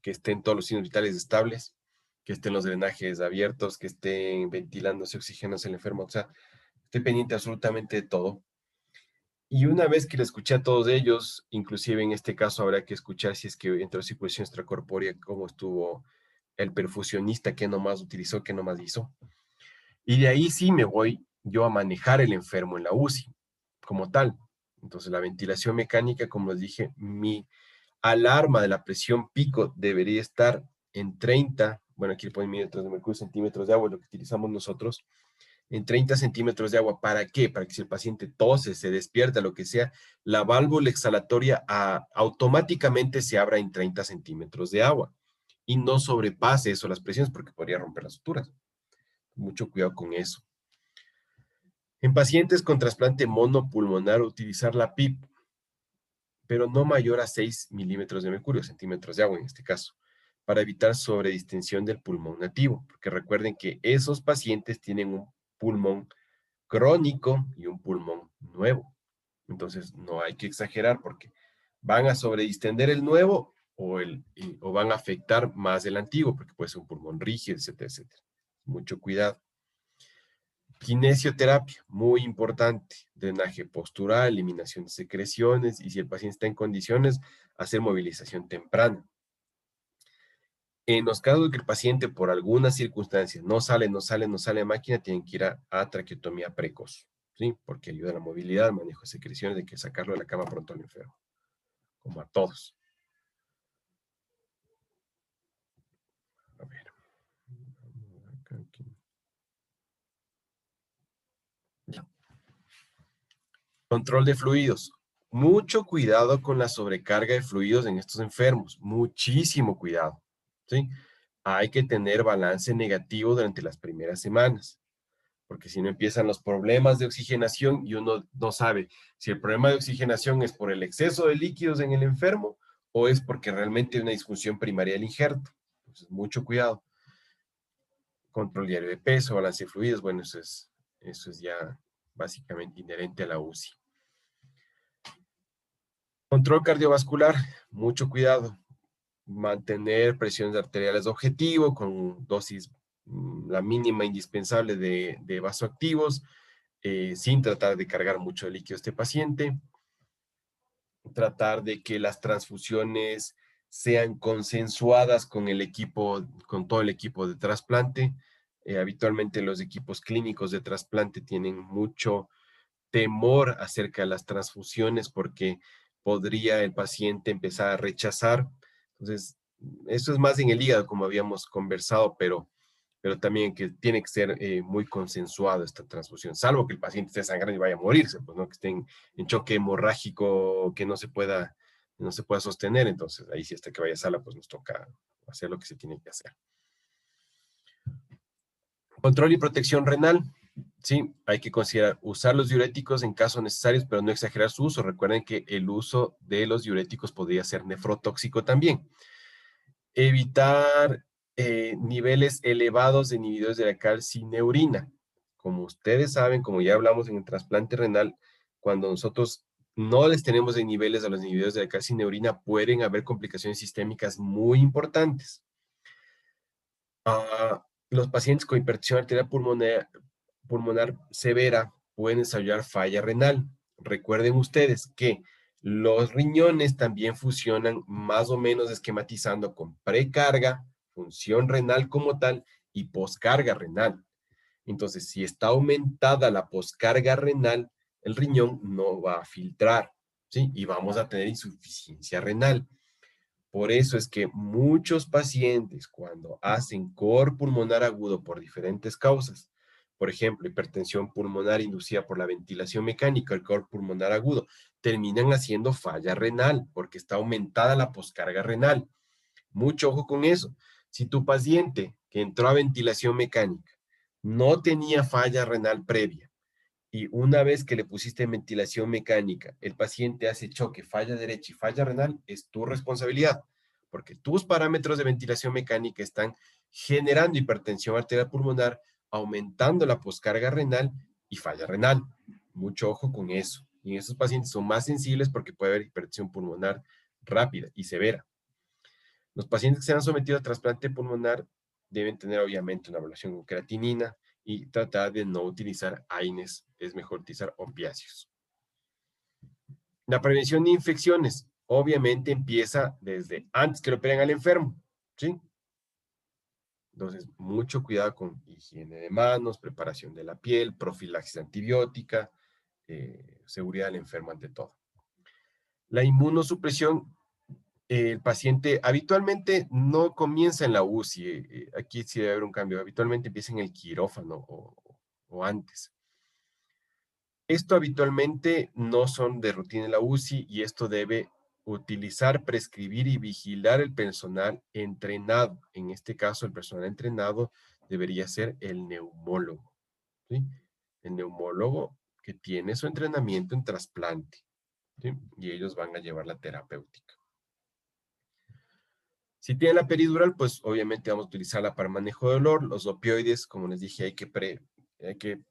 que estén todos los signos vitales estables, que estén los drenajes abiertos, que estén ventilándose, oxigenándose el enfermo. O sea, estoy pendiente absolutamente de todo. Y una vez que le escuché a todos ellos, inclusive en este caso habrá que escuchar si es que entró circulación extracorpórea, cómo estuvo el perfusionista, qué nomás utilizó, qué nomás hizo. Y de ahí sí me voy yo a manejar el enfermo en la UCI, como tal. Entonces la ventilación mecánica, como les dije, mi alarma de la presión pico debería estar en 30, bueno, aquí le ponen milímetros de mercurio, centímetros de agua, lo que utilizamos nosotros, en 30 centímetros de agua. ¿Para qué? Para que si el paciente tose, se despierta, lo que sea, la válvula exhalatoria automáticamente se abra en 30 centímetros de agua y no sobrepase eso las presiones porque podría romper las suturas. Mucho cuidado con eso. En pacientes con trasplante monopulmonar, utilizar la PIP, pero no mayor a 6 milímetros de mercurio, centímetros de agua en este caso, para evitar sobredistensión del pulmón nativo, porque recuerden que esos pacientes tienen un pulmón crónico y un pulmón nuevo. Entonces, no hay que exagerar porque van a sobredistender el nuevo o van a afectar más el antiguo, porque puede ser un pulmón rígido, etcétera, etcétera. Mucho cuidado. Kinesioterapia, muy importante. Drenaje postural, eliminación de secreciones y si el paciente está en condiciones, hacer movilización temprana. En los casos de que el paciente por alguna circunstancia no sale a máquina, tienen que ir a traqueotomía precoz, ¿sí? Porque ayuda a la movilidad, manejo de secreciones, de que sacarlo de la cama pronto al enfermo, como a todos. A ver. Control de fluidos. Mucho cuidado con la sobrecarga de fluidos en estos enfermos. Muchísimo cuidado. ¿Sí? Hay que tener balance negativo durante las primeras semanas, porque si no empiezan los problemas de oxigenación y uno no sabe si el problema de oxigenación es por el exceso de líquidos en el enfermo o es porque realmente hay una disfunción primaria del injerto. Entonces, mucho cuidado. Control diario de peso, balance de fluidos, bueno, eso es ya básicamente inherente a la UCI. Control cardiovascular, mucho cuidado. Mantener presiones arteriales de objetivo con dosis la mínima indispensable de vasoactivos, sin tratar de cargar mucho líquido a este paciente. Tratar de que las transfusiones sean consensuadas con el equipo, con todo el equipo de trasplante. Habitualmente los equipos clínicos de trasplante tienen mucho temor acerca de las transfusiones porque podría el paciente empezar a rechazar. Entonces, eso es más en el hígado, como habíamos conversado, pero también que tiene que ser muy consensuado esta transfusión, salvo que el paciente esté sangrando y vaya a morirse, pues, ¿no? Que esté en choque hemorrágico que no se pueda sostener, entonces ahí sí hasta que vaya a sala, pues nos toca hacer lo que se tiene que hacer. Control y protección renal. Sí, hay que considerar usar los diuréticos en casos necesarios, pero no exagerar su uso. Recuerden que el uso de los diuréticos podría ser nefrotóxico también. Evitar niveles elevados de inhibidores de la calcineurina. Como ustedes saben, como ya hablamos en el trasplante renal, cuando nosotros no les tenemos de niveles a los inhibidores de la calcineurina, pueden haber complicaciones sistémicas muy importantes. Los pacientes con hipertensión arterial pulmonar severa pueden desarrollar falla renal. Recuerden ustedes que los riñones también funcionan más o menos esquematizando con precarga, función renal como tal y poscarga renal. Entonces, si está aumentada la poscarga renal, el riñón no va a filtrar, ¿sí? Y vamos a tener insuficiencia renal. Por eso es que muchos pacientes cuando hacen cor pulmonar agudo por diferentes causas, por ejemplo, hipertensión pulmonar inducida por la ventilación mecánica, el cor pulmonar agudo, terminan haciendo falla renal porque está aumentada la poscarga renal. Mucho ojo con eso. Si tu paciente que entró a ventilación mecánica no tenía falla renal previa, y una vez que le pusiste ventilación mecánica, el paciente hace choque, falla derecha y falla renal, es tu responsabilidad, porque tus parámetros de ventilación mecánica están generando hipertensión arterial pulmonar, aumentando la poscarga renal y falla renal. Mucho ojo con eso. Y en esos pacientes son más sensibles porque puede haber hipertensión pulmonar rápida y severa. Los pacientes que se han sometido a trasplante pulmonar deben tener obviamente una evaluación con creatinina y tratar de no utilizar AINES, es mejor utilizar opiáceos. La prevención de infecciones obviamente empieza desde antes que lo operen al enfermo, ¿sí? Entonces, mucho cuidado con higiene de manos, preparación de la piel, profilaxis antibiótica, seguridad del enfermo ante todo. La inmunosupresión, el paciente habitualmente no comienza en la UCI, aquí sí debe haber un cambio, habitualmente empieza en el quirófano o antes. Esto habitualmente no son de rutina en la UCI y esto debe utilizar, prescribir y vigilar el personal entrenado. En este caso, el personal entrenado debería ser el neumólogo, ¿sí? El neumólogo que tiene su entrenamiento en trasplante, ¿sí? Y ellos van a llevar la terapéutica. Si tiene la peridural, pues obviamente vamos a utilizarla para manejo de dolor. Los opioides, como les dije, hay que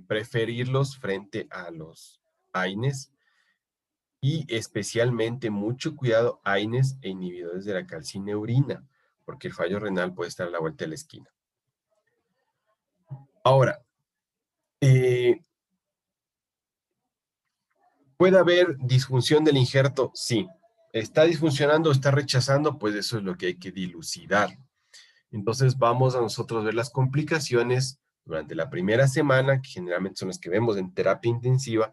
preferirlos frente a los AINES y especialmente mucho cuidado AINES e inhibidores de la calcineurina, porque el fallo renal puede estar a la vuelta de la esquina. Ahora, ¿puede haber disfunción del injerto? Sí. ¿Está disfuncionando o está rechazando? Pues eso es lo que hay que dilucidar. Entonces vamos a nosotros ver las complicaciones durante la primera semana, que generalmente son las que vemos en terapia intensiva,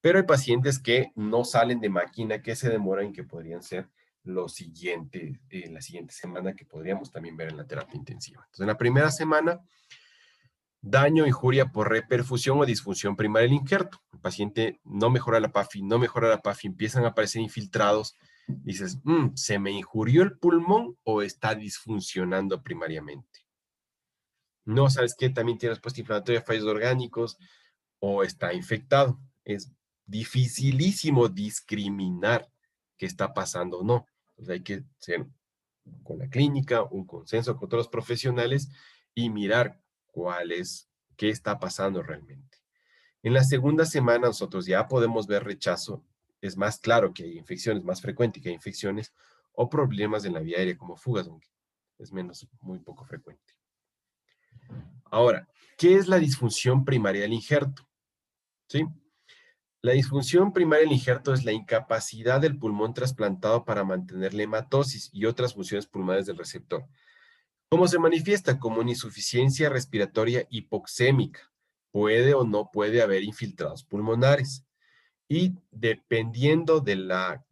pero hay pacientes que no salen de máquina, que se demoran, que podrían ser la siguiente semana, que podríamos también ver en la terapia intensiva. Entonces, en la primera semana, daño, injuria por reperfusión o disfunción primaria del injerto. paciente no mejora la PAFI, no mejora la PAFI, empiezan a aparecer infiltrados, dices, ¿se me injurió el pulmón o está disfuncionando primariamente? No, ¿sabes qué? También tiene respuesta inflamatoria, fallos orgánicos o está infectado. Es dificilísimo discriminar qué está pasando o no. Entonces hay que ser con la clínica, un consenso con todos los profesionales y mirar qué está pasando realmente. En la segunda semana nosotros ya podemos ver rechazo. Es más claro que hay infecciones, más frecuente que hay infecciones o problemas en la vía aérea como fugas, aunque es muy poco frecuente. Ahora, ¿qué es la disfunción primaria del injerto? ¿Sí? La disfunción primaria del injerto es la incapacidad del pulmón trasplantado para mantener la hematosis y otras funciones pulmonares del receptor. ¿Cómo se manifiesta? Como una insuficiencia respiratoria hipoxémica. Puede o no puede haber infiltrados pulmonares. Y dependiendo de la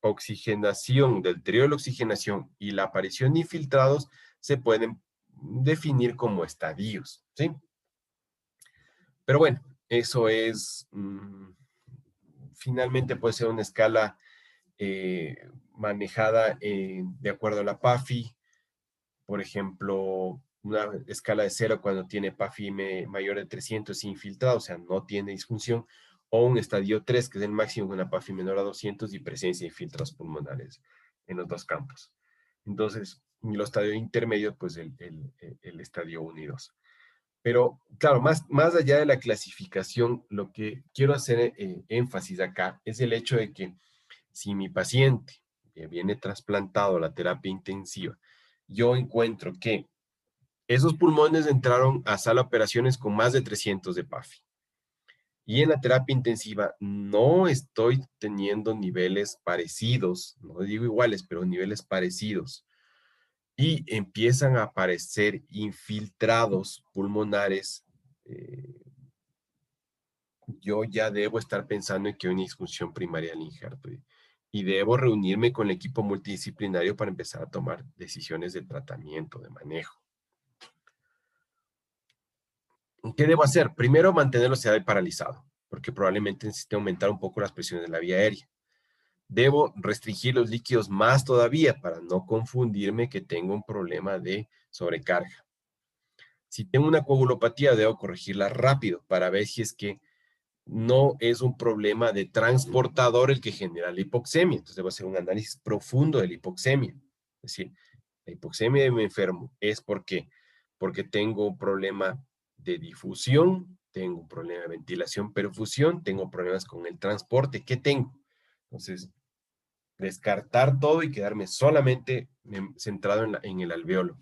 oxigenación, del deterioro de la oxigenación y la aparición de infiltrados, se pueden definir como estadios, ¿sí? Pero bueno, eso es, finalmente puede ser una escala manejada de acuerdo a la PAFI, por ejemplo, una escala de 0 cuando tiene PAFI mayor de 300 infiltrado, o sea, no tiene disfunción, o un estadio 3, que es el máximo con una PAFI menor a 200 y presencia de infiltrados pulmonares en los dos campos. Entonces, los estadios intermedios, pues el estadio 1 y 2. Pero, claro, más allá de la clasificación, lo que quiero hacer énfasis acá es el hecho de que si mi paciente que viene trasplantado a la terapia intensiva, yo encuentro que esos pulmones entraron a sala de operaciones con más de 300 de PAFI. Y en la terapia intensiva no estoy teniendo niveles parecidos, no digo iguales, pero niveles parecidos. Y empiezan a aparecer infiltrados pulmonares. Yo ya debo estar pensando en que hay una disfunción primaria del injerto y debo reunirme con el equipo multidisciplinario para empezar a tomar decisiones de tratamiento, de manejo. ¿Qué debo hacer? Primero, mantenerlo sedado y paralizado, porque probablemente necesite aumentar un poco las presiones de la vía aérea. Debo restringir los líquidos más todavía para no confundirme que tengo un problema de sobrecarga. Si tengo una coagulopatía, debo corregirla rápido para ver si es que no es un problema de transportador el que genera la hipoxemia. Entonces debo hacer un análisis profundo de la hipoxemia. Es decir, la hipoxemia de mi enfermo es porque tengo un problema de difusión, tengo un problema de ventilación, perfusión, tengo problemas con el transporte. ¿Qué tengo? Entonces, descartar todo y quedarme solamente centrado en el alveolo.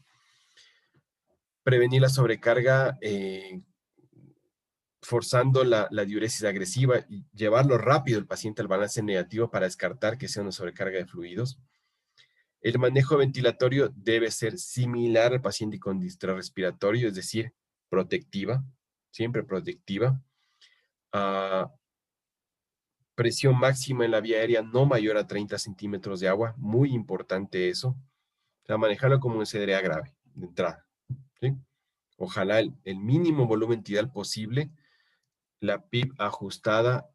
Prevenir la sobrecarga forzando la diuresis agresiva y llevarlo rápido el paciente al balance negativo para descartar que sea una sobrecarga de fluidos. El manejo ventilatorio debe ser similar al paciente con distrés respiratorio, es decir, protectiva, siempre protectiva. Presión máxima en la vía aérea no mayor a 30 centímetros de agua, muy importante eso. O sea, manejarlo como un CDA grave, de entrada. ¿Sí? Ojalá el mínimo volumen tidal posible, la PIB ajustada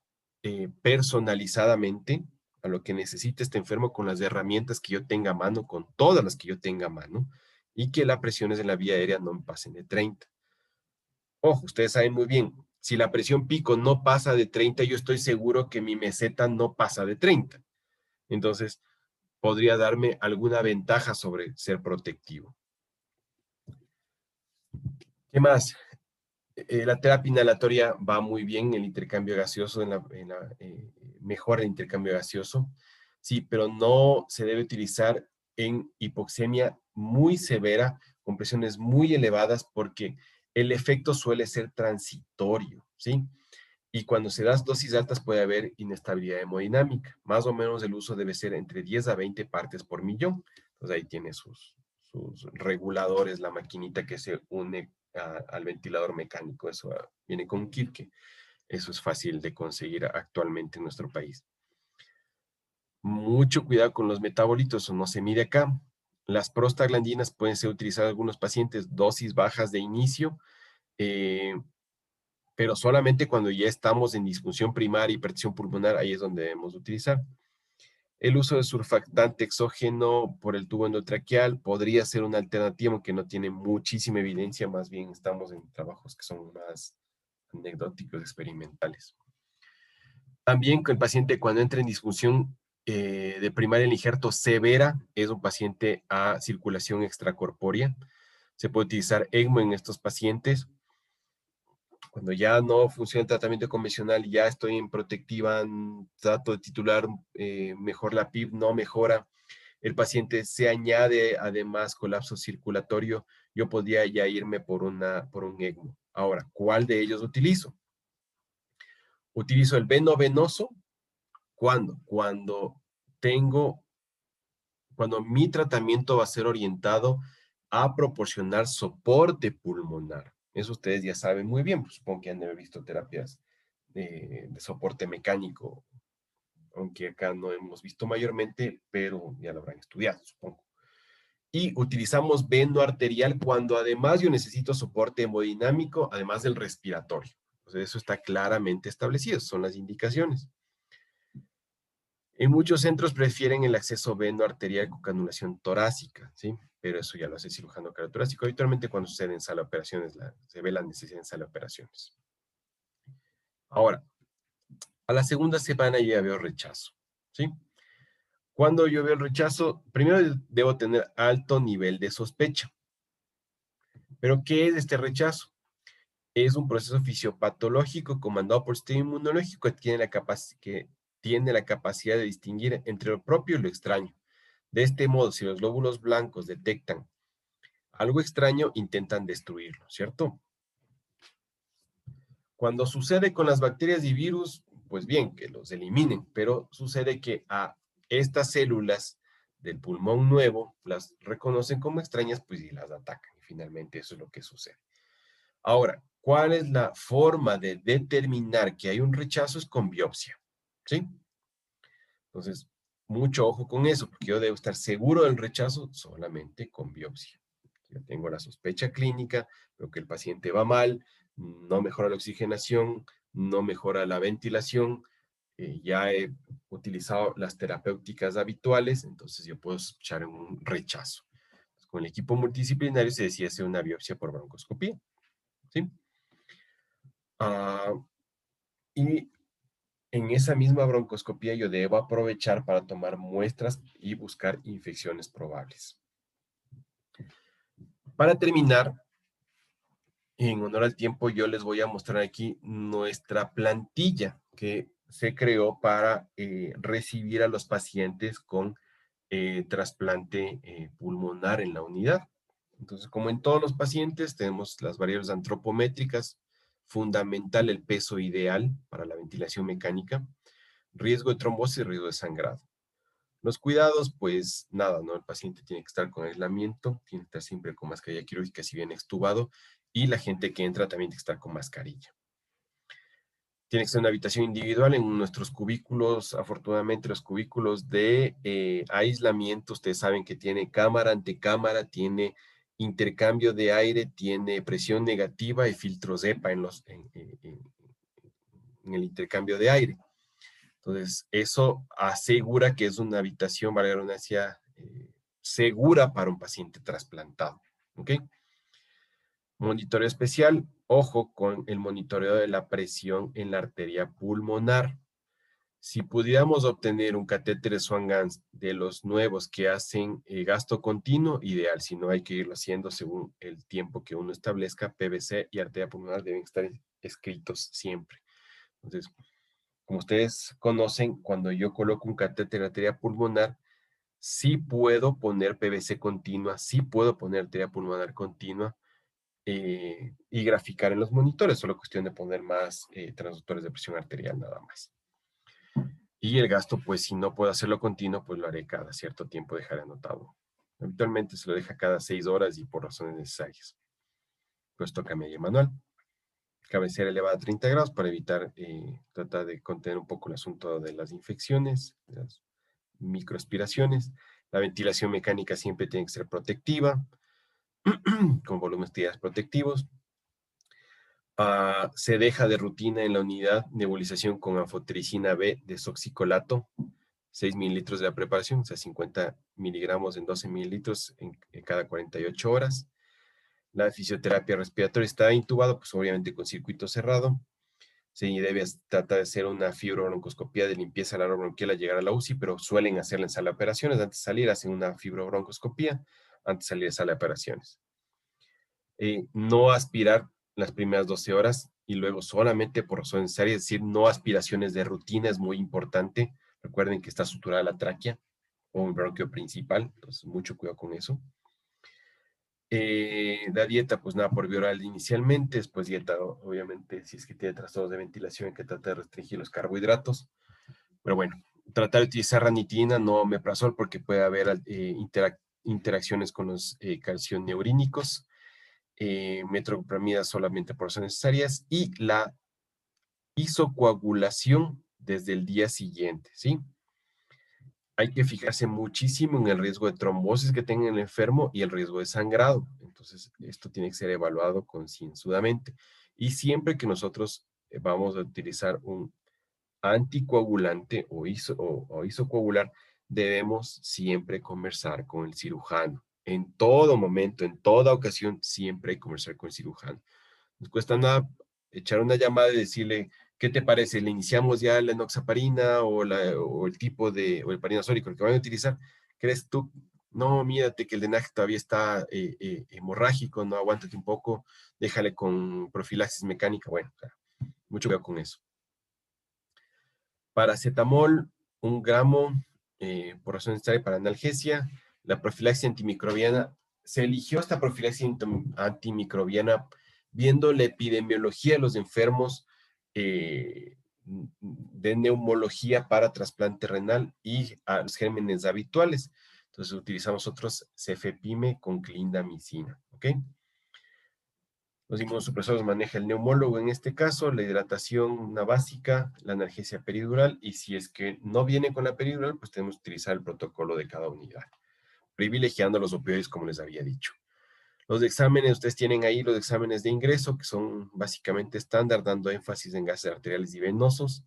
personalizadamente a lo que necesite este enfermo con las herramientas que yo tenga a mano, con todas las que yo tenga a mano, y que las presiones en la vía aérea no pasen de 30. Ojo, ustedes saben muy bien, si la presión pico no pasa de 30, yo estoy seguro que mi meseta no pasa de 30. Entonces, podría darme alguna ventaja sobre ser protectivo. ¿Qué más? La terapia inhalatoria va muy bien, el intercambio gaseoso, mejora el intercambio gaseoso, sí, pero no se debe utilizar en hipoxemia muy severa, con presiones muy elevadas, porque el efecto suele ser transitorio, ¿sí? Y cuando se da dosis altas puede haber inestabilidad hemodinámica. Más o menos el uso debe ser entre 10 a 20 partes por millón. Entonces ahí tiene sus reguladores, la maquinita que se une al ventilador mecánico. Eso viene con un kit que eso es fácil de conseguir actualmente en nuestro país. Mucho cuidado con los metabolitos, eso no se mide acá. Las prostaglandinas pueden ser utilizadas en algunos pacientes, dosis bajas de inicio, pero solamente cuando ya estamos en disfunción primaria y hipertensión pulmonar, ahí es donde debemos utilizar. El uso de surfactante exógeno por el tubo endotraqueal podría ser una alternativa, aunque no tiene muchísima evidencia, más bien estamos en trabajos que son más anecdóticos, experimentales. También con el paciente cuando entra en disfunción de primaria en injerto severa, es un paciente a circulación extracorpórea. Se puede utilizar ECMO en estos pacientes. Cuando ya no funciona el tratamiento convencional, ya estoy en protectiva, trato de titular mejor la PIB, no mejora, el paciente se añade además colapso circulatorio, yo podría ya irme por un ECMO. Ahora, ¿cuál de ellos utilizo? Utilizo el veno-venoso. ¿Cuándo? Cuando mi tratamiento va a ser orientado a proporcionar soporte pulmonar. Eso ustedes ya saben muy bien, pues supongo que han de haber visto terapias de soporte mecánico, aunque acá no hemos visto mayormente, pero ya lo habrán estudiado, supongo. Y utilizamos veno arterial cuando además yo necesito soporte hemodinámico, además del respiratorio. Entonces eso está claramente establecido, son las indicaciones. En muchos centros prefieren el acceso veno arterial con canulación torácica, ¿sí? Pero eso ya lo hace el cirujano cardiotorácico. Habitualmente cuando sucede en sala de operaciones, se ve la necesidad en sala de operaciones. Ahora, a la segunda semana ya veo rechazo, ¿sí? Cuando yo veo el rechazo, primero debo tener alto nivel de sospecha. ¿Pero qué es este rechazo? Es un proceso fisiopatológico comandado por el sistema inmunológico que tiene la capacidad de distinguir entre lo propio y lo extraño. De este modo, si los glóbulos blancos detectan algo extraño, intentan destruirlo, ¿cierto? Cuando sucede con las bacterias y virus, pues bien, que los eliminen, pero sucede que a estas células del pulmón nuevo las reconocen como extrañas, pues y las atacan. Y finalmente eso es lo que sucede. Ahora, ¿cuál es la forma de determinar que hay un rechazo? Es con biopsia, ¿sí? Entonces, mucho ojo con eso, porque yo debo estar seguro del rechazo solamente con biopsia. Ya tengo la sospecha clínica, veo que el paciente va mal, no mejora la oxigenación, no mejora la ventilación, ya he utilizado las terapéuticas habituales, entonces yo puedo sospechar un rechazo. Con el equipo multidisciplinario se decide hacer una biopsia por broncoscopía, ¿sí? Ah, y en esa misma broncoscopía yo debo aprovechar para tomar muestras y buscar infecciones probables. Para terminar, en honor al tiempo, yo les voy a mostrar aquí nuestra plantilla que se creó para recibir a los pacientes con trasplante pulmonar en la unidad. Entonces, como en todos los pacientes, tenemos las variables antropométricas, fundamental el peso ideal para la ventilación mecánica, riesgo de trombosis y riesgo de sangrado. Los cuidados, pues nada, ¿no? El paciente tiene que estar con aislamiento, tiene que estar siempre con mascarilla quirúrgica si viene extubado, y la gente que entra también tiene que estar con mascarilla. Tiene que ser una habitación individual en nuestros cubículos. Afortunadamente, los cubículos de aislamiento, ustedes saben que tiene cámara, antecámara, tiene intercambio de aire, tiene presión negativa y filtros EPA en el intercambio de aire. Entonces, eso asegura que es una habitación, valga la redundancia, segura para un paciente trasplantado. ¿Ok? Monitoreo especial, ojo con el monitoreo de la presión en la arteria pulmonar. Si pudiéramos obtener un catéter Swan-Ganz de los nuevos que hacen gasto continuo, ideal. Si no, hay que irlo haciendo según el tiempo que uno establezca. PVC y arteria pulmonar deben estar escritos siempre. Entonces, como ustedes conocen, cuando yo coloco un catéter de arteria pulmonar, sí puedo poner PVC continua, sí puedo poner arteria pulmonar continua y graficar en los monitores. Solo cuestión de poner más transductores de presión arterial nada más. Y el gasto, pues si no puedo hacerlo continuo, pues lo haré cada cierto tiempo, dejaré anotado. Habitualmente se lo deja cada 6 horas y por razones necesarias. Pues toca media manual. Cabecera elevada a 30 grados para evitar, tratar de contener un poco el asunto de las infecciones, las microaspiraciones. La ventilación mecánica siempre tiene que ser protectiva, con volúmenes de tiras protectivos. Se deja de rutina en la unidad nebulización con anfotericina B de soxicolato, 6 mililitros de la preparación, o sea, 50 miligramos en 12 mililitros en cada 48 horas. La fisioterapia respiratoria está intubado, pues obviamente con circuito cerrado. Se debe tratar de hacer una fibrobroncoscopía de limpieza lateral bronquial al llegar a la UCI, pero suelen hacerla en sala de operaciones. Antes de salir, hacen una fibrobroncoscopía antes de salir de sala de operaciones. No aspirar las primeras 12 horas y luego solamente por razón necesaria, es decir, no aspiraciones de rutina, es muy importante. Recuerden que está suturada la tráquea o el bronquio principal, entonces mucho cuidado con eso. La dieta, pues nada por vía oral inicialmente, después dieta, obviamente, si es que tiene trastornos de ventilación, hay que tratar de restringir los carbohidratos. Pero bueno, tratar de utilizar ranitidina, no omeprazol, porque puede haber interacciones con los calcioneurínicos, metoclopramida solamente por razones necesarias, y la isocoagulación desde el día siguiente, ¿sí? Hay que fijarse muchísimo en el riesgo de trombosis que tenga el enfermo y el riesgo de sangrado. Entonces, esto tiene que ser evaluado concienzudamente. Y siempre que nosotros vamos a utilizar un anticoagulante o isocoagular, debemos siempre conversar con el cirujano. En todo momento, en toda ocasión, siempre hay que conversar con el cirujano. Nos cuesta nada echar una llamada y decirle, ¿qué te parece? ¿Le iniciamos ya la enoxaparina o el tipo de, o el parinazólico que van a utilizar? ¿Crees tú? No, mírate que el drenaje todavía está hemorrágico, no, aguántate un poco, déjale con profilaxis mecánica. Bueno, mucho cuidado con eso. Paracetamol, 1 gramo por razón necesaria para analgesia. La profilaxis antimicrobiana, se eligió esta profilaxis antimicrobiana viendo la epidemiología de los enfermos de neumología para trasplante renal y a los gérmenes habituales. Entonces utilizamos otros cefepime con clindamicina, ¿ok? Los inmunosupresores maneja el neumólogo en este caso, la hidratación una básica, la analgesia peridural, y si es que no viene con la peridural, pues tenemos que utilizar el protocolo de cada unidad, privilegiando los opioides como les había dicho. Los exámenes, ustedes tienen ahí los exámenes de ingreso, que son básicamente estándar, dando énfasis en gases arteriales y venosos.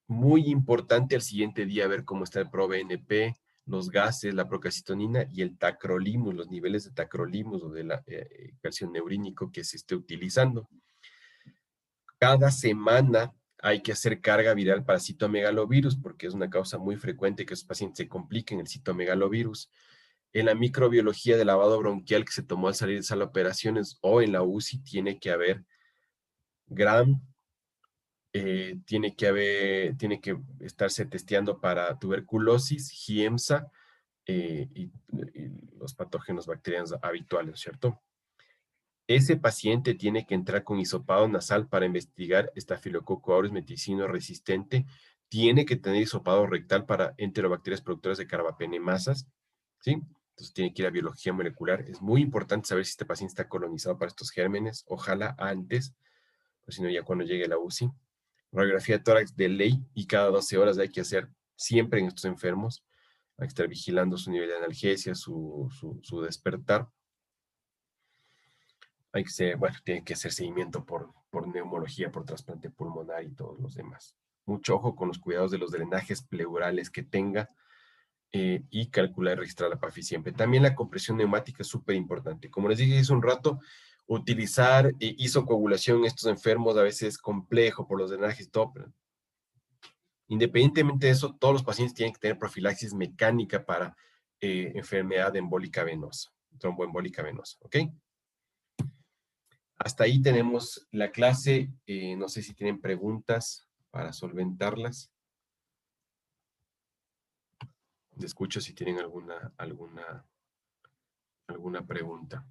Muy importante al siguiente día ver cómo está el ProBNP, los gases, la procalcitonina y el tacrolimus, los niveles de tacrolimus o de la calcioneurínico que se esté utilizando. Cada semana hay que hacer carga viral para citomegalovirus porque es una causa muy frecuente que esos pacientes se compliquen el citomegalovirus. En la microbiología del lavado bronquial que se tomó al salir de sala de operaciones o en la UCI tiene que haber Gram, tiene que estarse testeando para tuberculosis, GIEMSA y los patógenos bacterianos habituales, ¿cierto? Ese paciente tiene que entrar con hisopado nasal para investigar Staphylococcus aureus meticino resistente, tiene que tener hisopado rectal para enterobacterias productoras de carbapenemasas, ¿sí? Entonces tiene que ir a biología molecular. Es muy importante saber si este paciente está colonizado para estos gérmenes, ojalá antes, pues si no ya cuando llegue la UCI. Radiografía de tórax de ley y cada 12 horas hay que hacer siempre en estos enfermos. Hay que estar vigilando su nivel de analgesia, su despertar. Hay que ser, bueno, tiene que hacer seguimiento por neumología, por trasplante pulmonar y todos los demás. Mucho ojo con los cuidados de los drenajes pleurales que tenga y calcular y registrar la PAFI siempre. También la compresión neumática es súper importante. Como les dije hace un rato, utilizar isocoagulación en estos enfermos a veces es complejo por los drenajes y todo, pero independientemente de eso, todos los pacientes tienen que tener profilaxis mecánica para enfermedad embólica venosa, tromboembólica venosa, ¿ok? Hasta ahí tenemos la clase. No sé si tienen preguntas para solventarlas. Les escucho si tienen alguna pregunta.